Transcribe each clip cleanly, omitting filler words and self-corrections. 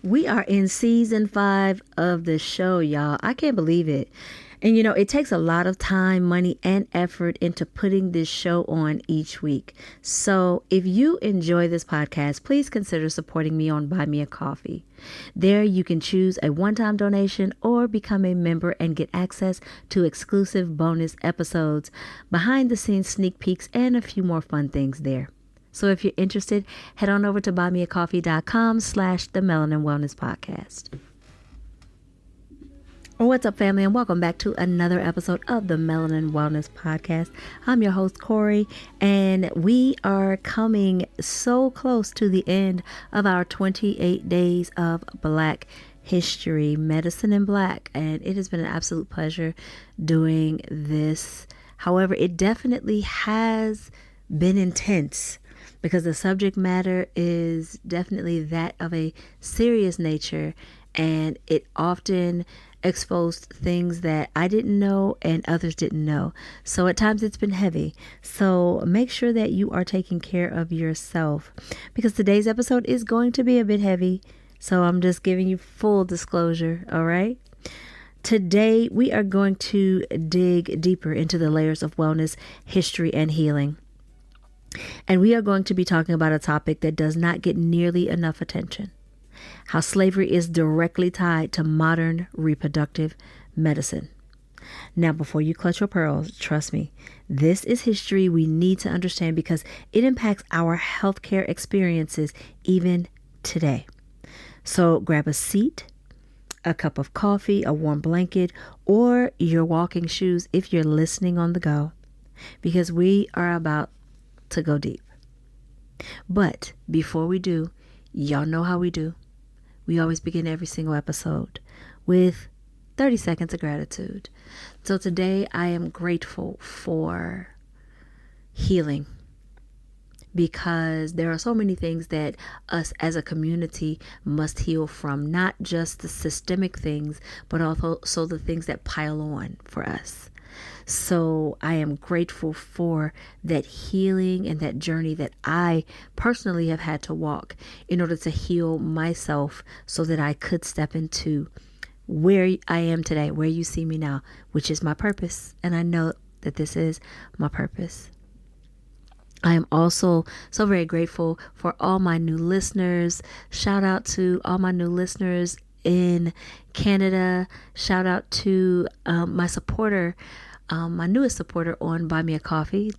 We are in season 5 of the show, y'all. I can't believe it. And it takes a lot of time, money, and effort into putting this show on each week. So if you enjoy this podcast, please consider supporting me on Buy Me a Coffee. There you can choose a one-time donation or become a member and get access to exclusive bonus episodes, behind-the-scenes sneak peeks, and a few more fun things there. So if you're interested, head on over to buymeacoffee.com/the Melanin Wellness Podcast. What's up, family, and welcome back to another episode of the Melanin Wellness Podcast. I'm your host, Cori, and we are coming so close to the end of our 28 days of Black History, Medicine in Black, and it has been an absolute pleasure doing this. However, it definitely has been intense because the subject matter is definitely that of a serious nature, and it often exposed things that I didn't know and others didn't know. So at times it's been heavy. So make sure that you are taking care of yourself, because today's episode is going to be a bit heavy. So I'm just giving you full disclosure. All right. Today we are going to dig deeper into the layers of wellness, history, and healing. And we are going to be talking about a topic that does not get nearly enough attention: how slavery is directly tied to modern reproductive medicine. Now, before you clutch your pearls, trust me, this is history we need to understand because it impacts our healthcare experiences even today. So grab a seat, a cup of coffee, a warm blanket, or your walking shoes if you're listening on the go, because we are about to go deep. But before we do, y'all know how we do. We always begin every single episode with 30 seconds of gratitude. So today I am grateful for healing, because there are so many things that us as a community must heal from, not just the systemic things, but also the things that pile on for us. So I am grateful for that healing and that journey that I personally have had to walk in order to heal myself so that I could step into where I am today, where you see me now, which is my purpose. And I know that this is my purpose. I am also so very grateful for all my new listeners. Shout out to all my new listeners in Canada. Shout out to my supporter, my newest supporter on Buy Me a Coffee.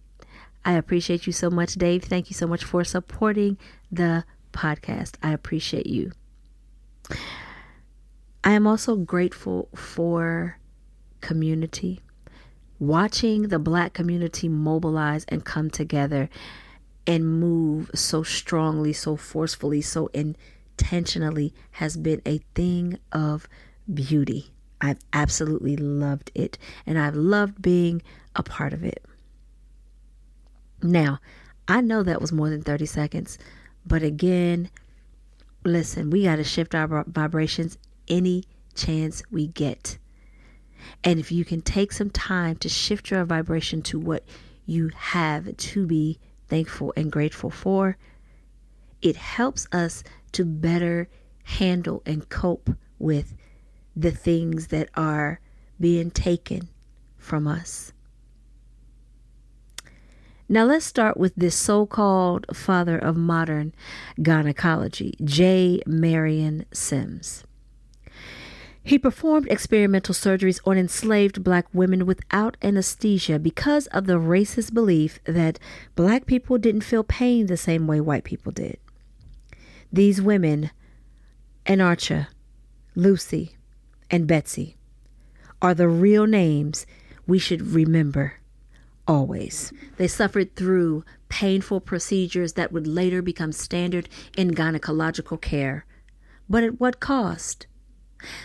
I appreciate you so much, Dave. Thank you so much for supporting the podcast. I appreciate you. I am also grateful for community. Watching the Black community mobilize and come together and move so strongly, so forcefully, so intentionally has been a thing of beauty. I've absolutely loved it, and I've loved being a part of it. Now, I know that was more than 30 seconds, but again, listen, we got to shift our vibrations any chance we get. And if you can take some time to shift your vibration to what you have to be thankful and grateful for, it helps us to better handle and cope with the things that are being taken from us. Now let's start with this so-called father of modern gynecology, J. Marion Sims. He performed experimental surgeries on enslaved Black women without anesthesia because of the racist belief that Black people didn't feel pain the same way white people did. These women, Anarcha, Lucy, and Betsy, are the real names we should remember always. They suffered through painful procedures that would later become standard in gynecological care. But at what cost?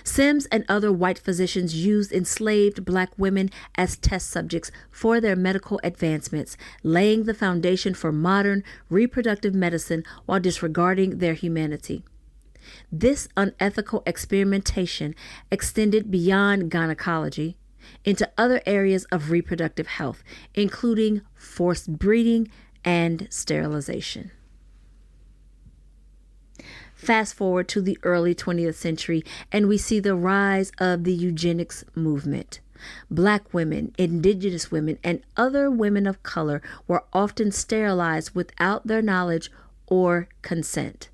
Sims and other white physicians used enslaved Black women as test subjects for their medical advancements, laying the foundation for modern reproductive medicine while disregarding their humanity. This unethical experimentation extended beyond gynecology into other areas of reproductive health, including forced breeding and sterilization. Fast forward to the early 20th century, and we see the rise of the eugenics movement. Black women, indigenous women, and other women of color were often sterilized without their knowledge or consent,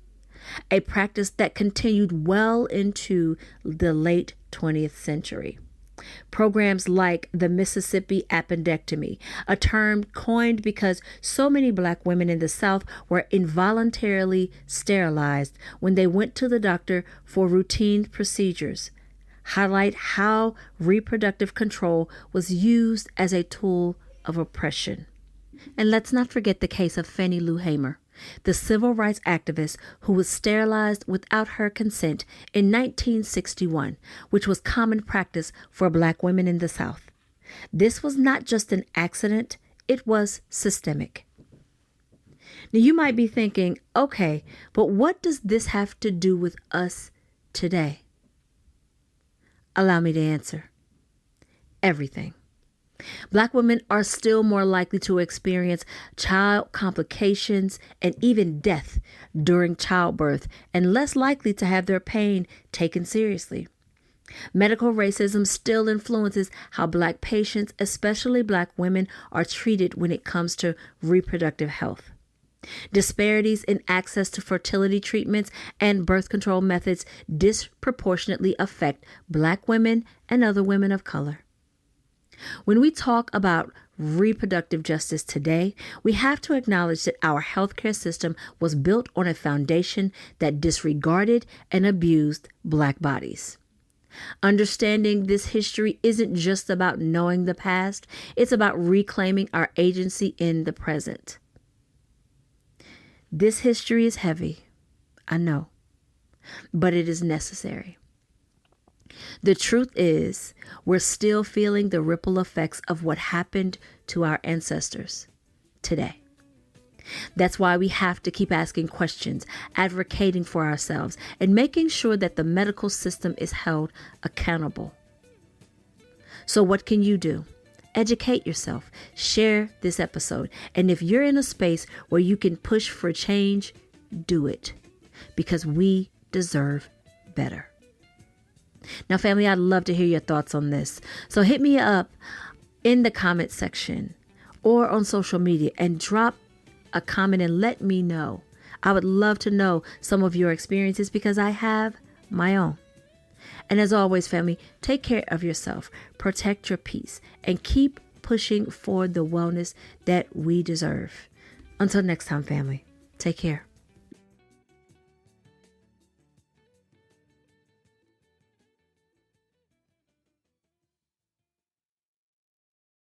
a practice that continued well into the late 20th century. Programs like the Mississippi Appendectomy, a term coined because so many Black women in the South were involuntarily sterilized when they went to the doctor for routine procedures, highlight how reproductive control was used as a tool of oppression. And let's not forget the case of Fannie Lou Hamer, the civil rights activist who was sterilized without her consent in 1961, which was common practice for Black women in the South. This was not just an accident, it was systemic. Now you might be thinking, okay, but what does this have to do with us today? Allow me to answer. Everything. Black women are still more likely to experience child complications and even death during childbirth, and less likely to have their pain taken seriously. Medical racism still influences how Black patients, especially Black women, are treated when it comes to reproductive health. Disparities in access to fertility treatments and birth control methods disproportionately affect Black women and other women of color. When we talk about reproductive justice today, we have to acknowledge that our healthcare system was built on a foundation that disregarded and abused Black bodies. Understanding this history isn't just about knowing the past, it's about reclaiming our agency in the present. This history is heavy, I know, but it is necessary. The truth is, we're still feeling the ripple effects of what happened to our ancestors today. That's why we have to keep asking questions, advocating for ourselves, and making sure that the medical system is held accountable. So what can you do? Educate yourself, share this episode, and if you're in a space where you can push for change, do it, because we deserve better. Now, family, I'd love to hear your thoughts on this. So hit me up in the comment section or on social media and drop a comment and let me know. I would love to know some of your experiences because I have my own. And as always, family, take care of yourself, protect your peace, and keep pushing for the wellness that we deserve. Until next time, family, take care.